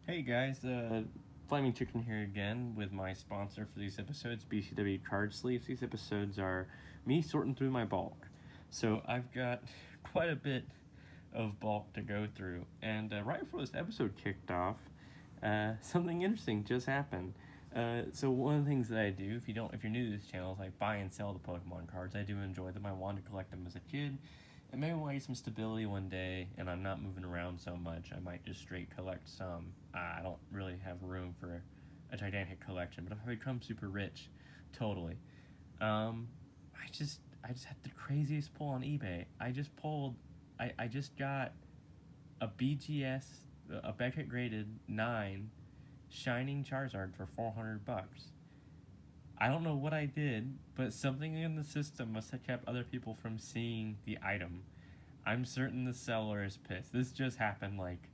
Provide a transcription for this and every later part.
Hey guys, Flaming Chicken here again with my sponsor for these episodes, BCW Card Sleeves. These episodes are me sorting through my bulk. So I've got quite a bit of bulk to go through, and right before this episode kicked off, something interesting just happened. So one of the things that I do, if you're new to this channel, is I buy and sell the Pokemon cards. I do enjoy them. I wanted to collect them as a kid. And maybe when I get some stability one day and I'm not moving around so much, I might just straight collect some. I don't really have room for a gigantic collection, but if I become super rich, totally. Um, I just had the craziest pull on eBay. I just got a BGS, a Beckett graded 9 Shining Charizard for $400. I don't know what I did, but something in the system must have kept other people from seeing the item. I'm certain the seller is pissed. This just happened like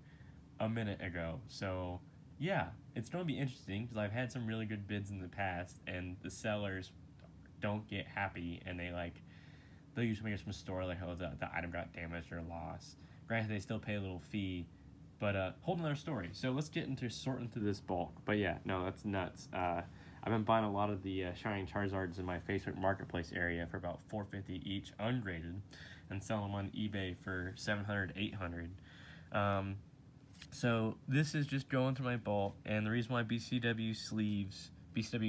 a minute ago. So, yeah, it's going to be interesting because I've had some really good bids in the past, and the sellers don't get happy, and they'll usually make some story like, oh, the item got damaged or lost. Granted, they still pay a little fee, but whole another story. So let's get into sorting through this bulk. But yeah, no, that's nuts. I've been buying a lot of the Shining Charizards in my Facebook Marketplace area for about $450 each, ungraded, and selling them on eBay for $700, $800. So this is just going through my bulk, and the reason why BCW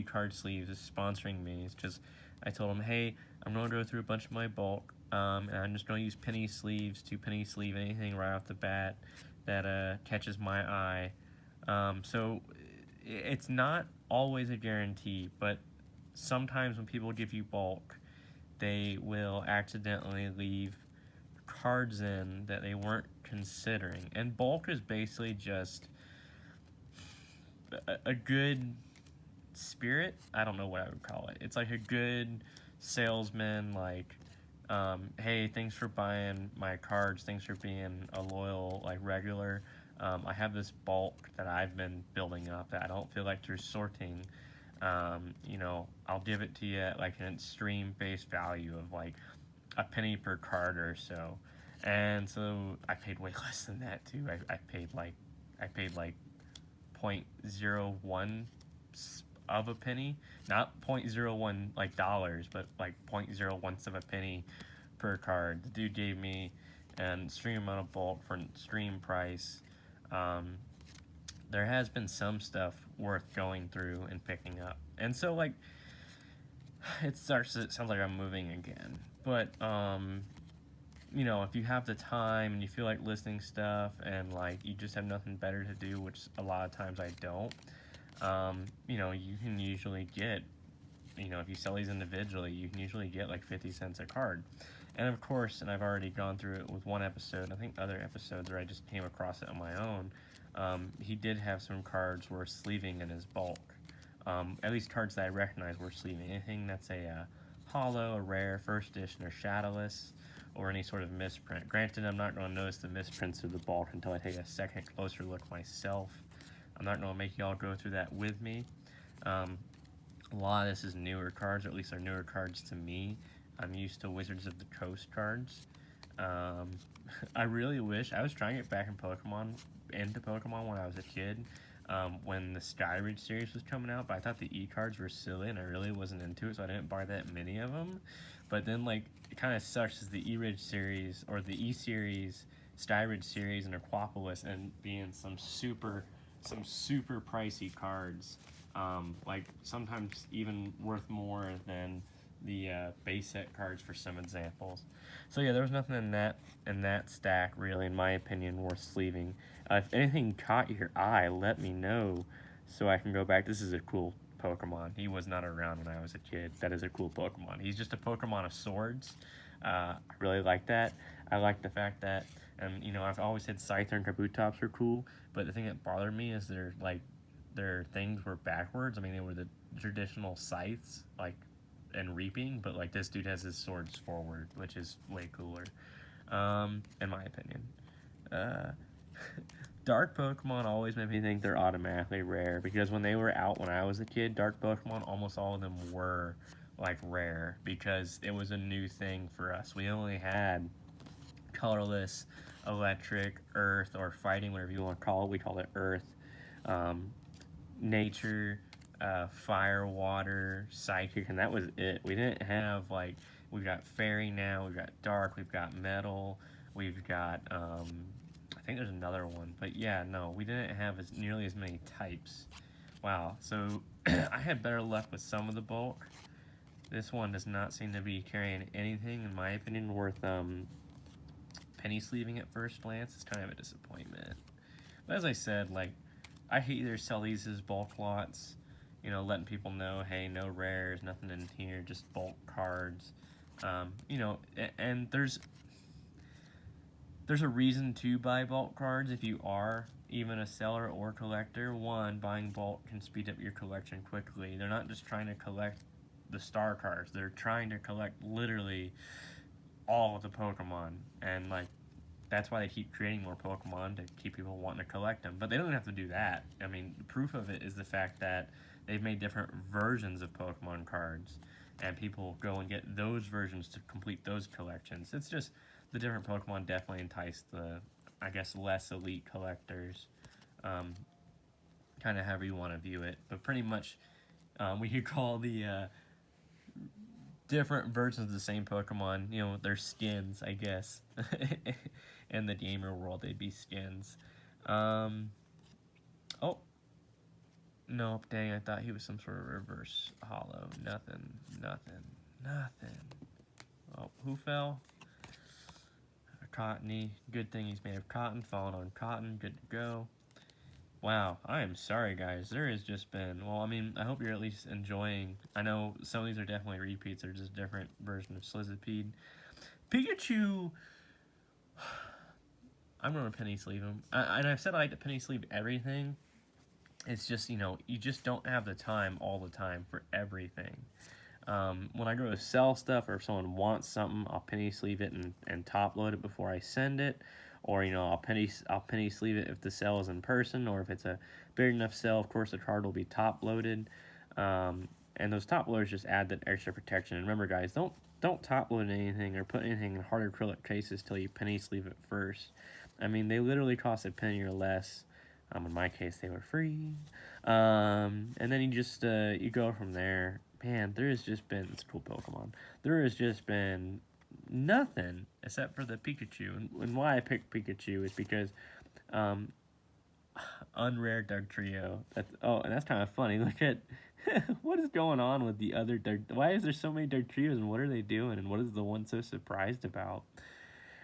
Card Sleeves is sponsoring me is because I told them, hey, I'm going to go through a bunch of my bulk, and I'm just going to use penny sleeves to penny sleeve anything right off the bat that catches my eye. So it's not always a guarantee, but sometimes when people give you bulk, they will accidentally leave cards in that they weren't considering. And bulk is basically just a good spirit. I don't know what I would call it. It's like a good salesman, like, hey, thanks for buying my cards. Thanks for being a loyal, like, regular. I have this bulk that I've been building up that I don't feel like you're sorting. I'll give it to you at like an extreme base value of like a penny per card or so. And so I paid way less than that too. I paid like 0.01 of a penny, not 0.01 like dollars, but like 0.01 of a penny per card. The dude gave me an extreme amount of bulk for an extreme price. Um, there has been some stuff worth going through and picking up, and so like it sounds like I'm moving again, but if you have the time and you feel like listening stuff and like you just have nothing better to do, which a lot of times I don't, you can usually get, if you sell these individually, you can usually get like 50 cents a card. And of course, and I've already gone through it with one episode, I think other episodes where I just came across it on my own, he did have some cards worth sleeving in his bulk. At least cards that I recognize worth sleeving. Anything that's a hollow, a rare, first edition, or shadowless, or any sort of misprint. Granted, I'm not going to notice the misprints of the bulk until I take a second closer look myself. I'm not going to make y'all go through that with me. A lot of this is newer cards, or at least they're newer cards to me. I'm used to Wizards of the Coast cards. Um, I really wish I was trying to get back into Pokemon when I was a kid. When the Skyridge series was coming out, but I thought the E-cards were silly and I really wasn't into it, so I didn't buy that many of them. But then, like, it kind of sucks as the E-Ridge series, or the E-series, Skyridge series, and Aquapolis, and being some super pricey cards, like sometimes even worth more than the base set cards for some examples. So yeah, there was nothing in that stack really, in my opinion, worth sleeving. If anything caught your eye, let me know so I can go back. This is a cool Pokemon. He was not around when I was a kid. That is a cool Pokemon. He's just a Pokemon of swords. I really like that. I like the fact that, and I've always said Scyther and Kabutops are cool, but the thing that bothered me is their things were backwards. I mean, they were the traditional scythes, like, and reaping, but like this dude has his swords forward, which is way cooler, in my opinion. Uh, Dark Pokemon always made me think they're automatically rare because when they were out when I was a kid, Dark Pokemon, almost all of them were like rare because it was a new thing for us. We only had colorless, electric, earth, or fighting, whatever you want to call it. We called it earth. nature, fire, water, psychic, and that was it. We didn't have like we've got fairy now, we've got dark, we've got metal, we've got I think there's another one, but yeah, no, we didn't have as nearly as many types. Wow, so I had better luck with some of the bulk. This one does not seem to be carrying anything, in my opinion, worth penny sleeving at first glance. It's kind of a disappointment. But as I said, like, I hate either sell these as bulk lots, you know, letting people know, hey, no rares, nothing in here, just bulk cards. You know, and there's a reason to buy bulk cards if you are even a seller or collector. One, buying bulk can speed up your collection quickly. They're not just trying to collect the star cards, they're trying to collect literally all of the Pokemon. And like that's why they keep creating more Pokemon to keep people wanting to collect them. But they don't have to do that. I mean, the proof of it is the fact that they've made different versions of Pokemon cards, and people go and get those versions to complete those collections. It's just the different Pokemon definitely entice the, I guess, less elite collectors. Um, kind of however you want to view it, but pretty much we could call the different versions of the same Pokemon, you know, their skins, I guess. In the gamer world, they'd be skins. Um, oh, nope, dang, I thought he was some sort of reverse hollow. Nothing, nothing, nothing. Oh, who fell? Cottony. Good thing he's made of cotton, falling on cotton, good to go. Wow, I am sorry, guys. There has just been, well, I mean, I hope you're at least enjoying. I know some of these are definitely repeats, they're just different version of Slizipede. Pikachu, I'm going to penny sleeve him. And I've said I like to penny sleeve everything. It's just, you know, you just don't have the time all the time for everything. When I go to sell stuff or if someone wants something, I'll penny sleeve it and top load it before I send it. Or, you know, I'll penny sleeve it if the sale is in person, or if it's a big enough sale, of course the card will be top loaded. And those top loaders just add that extra protection. And remember, guys, don't top load anything or put anything in hard acrylic cases till you penny sleeve it first. I mean, they literally cost a penny or less. In my case, they were free. And then you just you go from there. Man, there has just been, it's a cool Pokemon. There has just been nothing except for the Pikachu. And why I picked Pikachu is because unrare Dugtrio. And that's kind of funny. Look at what is going on with the other Dug. Why is there so many Dugtrios, and what are they doing, and what is the one so surprised about?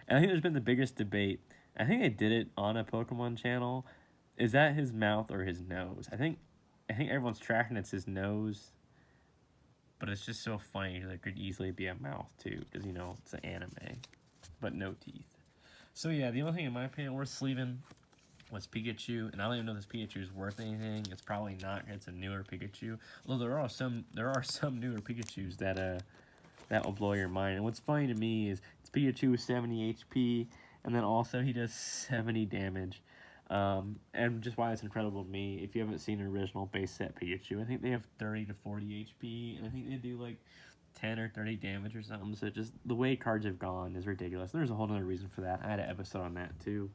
And I think there's been the biggest debate. I think I did it on a Pokemon channel. Is that his mouth or his nose? I think everyone's tracking it's his nose, but it's just so funny. There could easily be a mouth too, because you know it's an anime, but no teeth. So yeah, the only thing in my opinion worth sleeving was Pikachu, and I don't even know if this Pikachu is worth anything. It's probably not. It's a newer Pikachu. Although there are some newer Pikachus that will blow your mind. And what's funny to me is it's Pikachu with 70 HP, and then also he does 70 damage. And just why it's incredible to me, if you haven't seen an original base set Pikachu, I think they have 30 to 40 HP, and I think they do like 10 or 30 damage or something. So just the way cards have gone is ridiculous. There's a whole other reason for that. I had an episode on that too.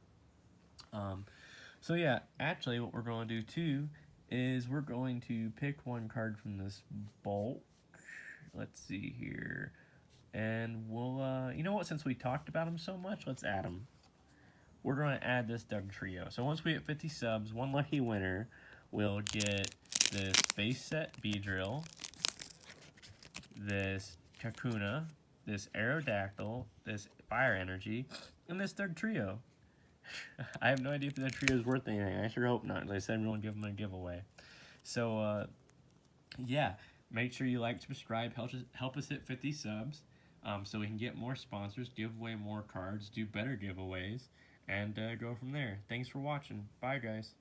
So yeah, actually what we're going to do too is we're going to pick one card from this bulk. Let's see here. And we'll, you know what, since we talked about him so much, let's add him. We're going to add this Dugtrio. So once we hit 50 subs, one lucky winner will get this base set Beedrill, this Kakuna, this Aerodactyl, this Fire Energy, and this Dugtrio. I have no idea if that trio is worth anything. I sure hope not. As I said, we won't give them a giveaway. So, yeah, make sure you like, subscribe, help us hit 50 subs so we can get more sponsors, give away more cards, do better giveaways, and go from there. Thanks for watching. Bye, guys.